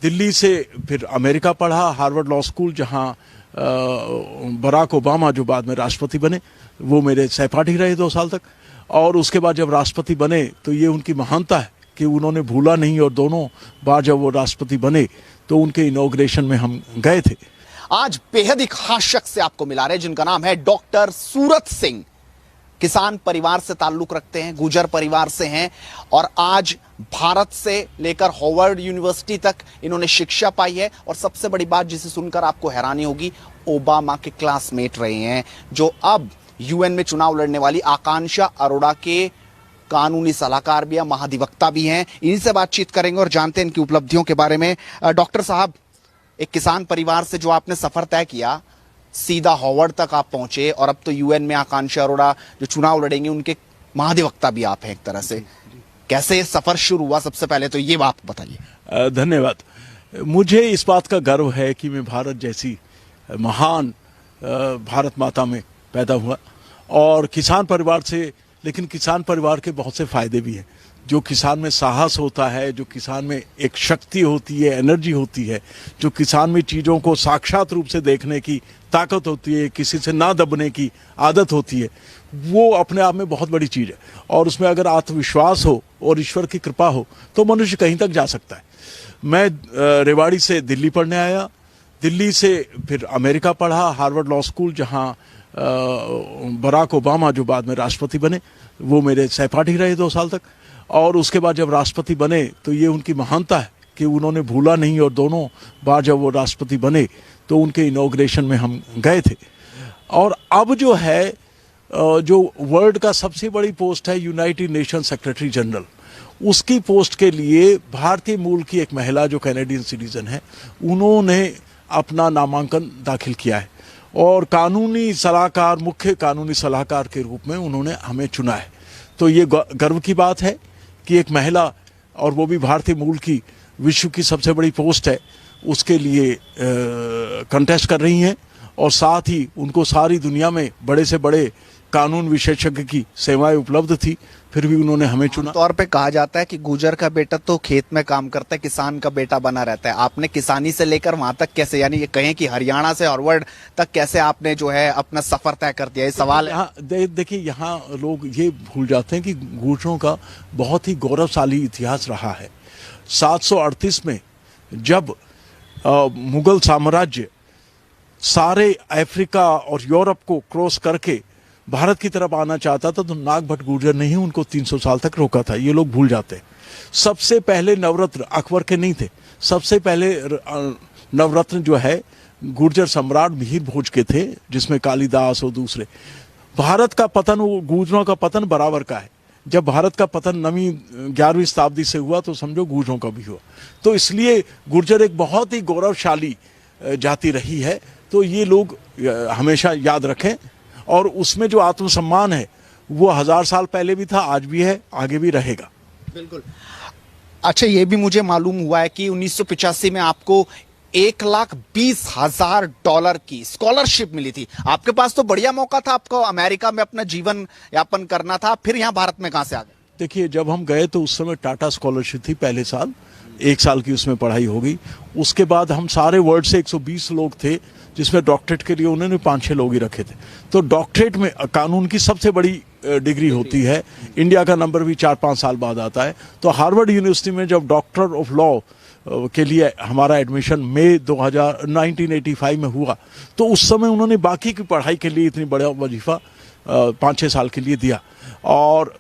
दिल्ली से फिर अमेरिका पढ़ा, हार्वर्ड लॉ स्कूल, जहाँ बराक ओबामा जो बाद में राष्ट्रपति बने वो मेरे सहपाठी रहे 2 साल तक। और उसके बाद जब राष्ट्रपति बने तो ये उनकी महानता है कि उन्होंने भूला नहीं, और दोनों बार जब वो राष्ट्रपति बने तो उनके इनॉग्रेशन में हम गए थे। आज बेहद ही खास शख्स से आपको मिला रहे, जिनका नाम है डॉक्टर सूरत सिंह। किसान परिवार से ताल्लुक रखते हैं, गुर्जर परिवार से हैं, और आज भारत से लेकर हार्वर्ड यूनिवर्सिटी तक इन्होंने शिक्षा पाई है। और सबसे बड़ी बात जिसे सुनकर आपको हैरानी होगी, ओबामा के क्लासमेट रहे हैं, जो अब यूएन में चुनाव लड़ने वाली आकांक्षा अरोड़ा के कानूनी सलाहकार भी हैं, महाधिवक्ता भी हैं। इन्हीं से बातचीत करेंगे और जानते हैं इनकी उपलब्धियों के बारे में। डॉक्टर साहब, एक किसान परिवार से जो आपने सफर तय किया, सीधा हार्वर्ड तक आप पहुंचे, और अब तो यूएन में आकांक्षा अरोड़ा जो चुनाव लड़ेंगे उनके महाधिवक्ता भी आप हैं एक तरह से। कैसे ये सफर शुरू हुआ, सबसे पहले तो ये बात बताइए। धन्यवाद। मुझे इस बात का गर्व है कि मैं भारत जैसी महान भारत माता में पैदा हुआ और किसान परिवार से। लेकिन किसान परिवार के बहुत से फायदे भी हैं। जो किसान में साहस होता है, जो किसान में एक शक्ति होती है, एनर्जी होती है, जो किसान में चीज़ों को साक्षात रूप से देखने की ताकत होती है, किसी से ना दबने की आदत होती है, वो अपने आप में बहुत बड़ी चीज़ है। और उसमें अगर आत्मविश्वास हो और ईश्वर की कृपा हो तो मनुष्य कहीं तक जा सकता है। मैं रेवाड़ी से दिल्ली पढ़ने आया, दिल्ली से फिर अमेरिका पढ़ा, हार्वर्ड लॉ स्कूल, जहाँ बराक ओबामा जो बाद में राष्ट्रपति बने वो मेरे सहपाठी रहे 2 साल तक। और उसके बाद जब राष्ट्रपति बने तो ये उनकी महानता है कि उन्होंने भूला नहीं, और दोनों बार जब वो राष्ट्रपति बने तो उनके इनॉग्रेशन में हम गए थे। और अब जो है, जो वर्ल्ड का सबसे बड़ी पोस्ट है यूनाइटेड नेशन सेक्रेटरी जनरल, उसकी पोस्ट के लिए भारतीय मूल की एक महिला जो कैनेडियन सिटीजन है, उन्होंने अपना नामांकन दाखिल किया है और कानूनी सलाहकार, मुख्य कानूनी सलाहकार के रूप में उन्होंने हमें चुना है। तो ये गर्व की बात है कि एक महिला, और वो भी भारतीय मूल की, विश्व की सबसे बड़ी पोस्ट है, उसके लिए कंटेस्ट कर रही हैं। और साथ ही उनको सारी दुनिया में बड़े से बड़े कानून विशेषज्ञ की सेवाएं उपलब्ध थी, फिर भी उन्होंने हमें चुना। तौर पे कहा जाता है कि गुर्जर का बेटा तो खेत में काम करता है, किसान का बेटा बना रहता है। आपने किसानी से लेकर वहां तक कैसे, यानी ये कहें कि हरियाणा से हार्वर्ड तक कैसे आपने जो है अपना सफर तय कर दिया, ये सवाल है। देखिए, यहाँ लोग ये भूल जाते हैं कि गुर्जरों का बहुत ही गौरवशाली इतिहास रहा है। 738 में जब मुगल साम्राज्य सारे अफ्रीका और यूरोप को क्रॉस करके भारत की तरफ आना चाहता था तो नागभट्ट गुर्जर ने ही उनको 300 साल तक रोका था। ये लोग भूल जाते हैं। सबसे पहले नवरत्न अकबर के नहीं थे, सबसे पहले नवरत्न जो है गुर्जर सम्राट मिहिर भोज के थे, जिसमें कालिदास और दूसरे। भारत का पतन, वो गुर्जरों का पतन बराबर का है। जब भारत का पतन 9वीं 11वीं शताब्दी से हुआ तो समझो गुर्जरों का भी हुआ। तो इसलिए गुर्जर एक बहुत ही गौरवशाली जाति रही है। तो ये लोग हमेशा याद रखें, और उसमें जो आत्मसम्मान है वो 1000 साल पहले भी था, आज भी है, आगे भी रहेगा। बिल्कुल। अच्छा, ये भी मुझे मालूम हुआ है कि 1985 में आपको $1,20,000 की स्कॉलरशिप मिली थी। आपके पास तो बढ़िया मौका था, आपको अमेरिका में अपना जीवन यापन करना था, फिर यहाँ भारत में कहां से आ गए? देखिए, जब हम गए तो उस समय टाटा स्कॉलरशिप थी, पहले साल 1 साल की उसमें पढ़ाई हो गई। उसके बाद हम सारे वर्ल्ड से 120 लोग थे, जिसमें डॉक्टरेट के लिए उन्होंने 5-6 लोग ही रखे थे। तो डॉक्टरेट में कानून की सबसे बड़ी डिग्री होती है। इंडिया का नंबर भी 4-5 साल बाद आता है। तो हार्वर्ड यूनिवर्सिटी में जब डॉक्टर ऑफ लॉ के लिए हमारा एडमिशन मई 1985 में हुआ, तो उस समय उन्होंने बाकी की पढ़ाई के लिए इतनी बड़ा वजीफा 5-6 साल के लिए दिया। और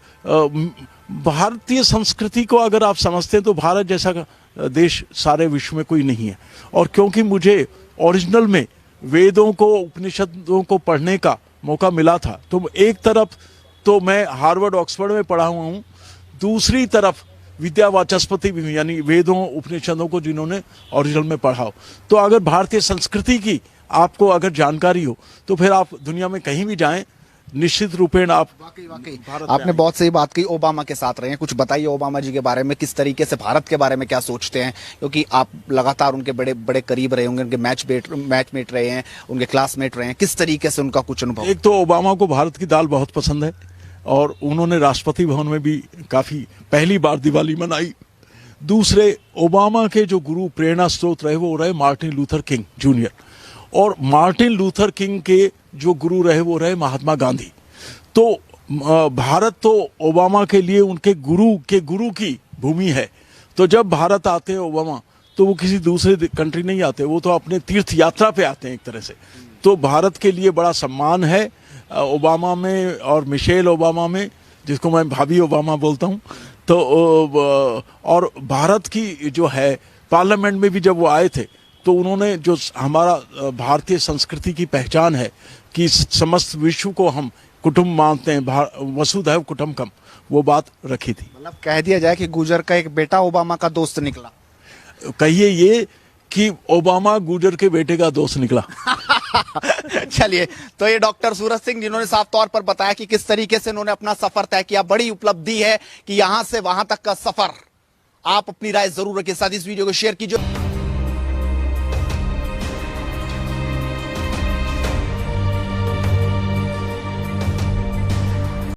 भारतीय संस्कृति को अगर आप समझते हैं तो भारत जैसा देश सारे विश्व में कोई नहीं है। और क्योंकि मुझे ओरिजिनल में वेदों को, उपनिषदों को पढ़ने का मौका मिला था, तो एक तरफ तो मैं हार्वर्ड ऑक्सफोर्ड में पढ़ा हुआ हूँ, दूसरी तरफ विद्या वाचस्पति भी, यानी वेदों उपनिषदों को जिन्होंने ओरिजिनल में पढ़ा हो। तो अगर भारतीय संस्कृति की आपको अगर जानकारी हो तो फिर आप दुनिया में कहीं भी जाएं, निश्चित रूपेण आप वाकई आपने बहुत सही बात कही। ओबामा के साथ रहे हैं, कुछ बताइए ओबामा जी के बारे में, किस तरीके से भारत के बारे में क्या सोचते हैं, क्योंकि आप लगातार उनके बड़े बड़े करीब रहे होंगे, उनके मैचमेट रहे हैं, उनके क्लासमेट रहे हैं, किस तरीके से उनका कुछ अनुभव? एक तो ओबामा को भारत की दाल बहुत पसंद है और उन्होंने राष्ट्रपति भवन में भी काफी पहली बार दिवाली मनाई। दूसरे ओबामा के जो गुरु प्रेरणा स्रोत रहे वो रहे मार्टिन लूथर किंग जूनियर, और मार्टिन लूथर किंग के जो गुरु रहे वो रहे महात्मा गांधी। तो भारत तो ओबामा के लिए उनके गुरु की भूमि है। तो जब भारत आते हैं ओबामा, तो वो किसी दूसरे कंट्री नहीं आते, वो तो अपने तीर्थ यात्रा पे आते हैं एक तरह से। तो भारत के लिए बड़ा सम्मान है ओबामा में और मिशेल ओबामा में, जिसको मैं भाभी ओबामा बोलता हूँ। तो और भारत की जो है पार्लियामेंट में भी जब वो आए थे, तो उन्होंने जो हमारा भारतीय संस्कृति की पहचान है कि समस्त विश्व को हम कुटुंब मानते हैं, वसुधैव कुटुंबकम, वो बात रखी थी। मतलब कह दिया जाए कि गुजर का एक बेटा ओबामा का दोस्त निकला। कहिए ये कि ओबामा गुजर के बेटे का दोस्त निकला। चलिए, तो ये डॉक्टर सूरत सिंह जिन्होंने साफ तौर पर बताया कि किस तरीके से उन्होंने अपना सफर तय किया। बड़ी उपलब्धि है कि यहां से वहां तक का सफर। आप अपनी राय जरूर रखिए, साथ इस वीडियो को शेयर कीजिए।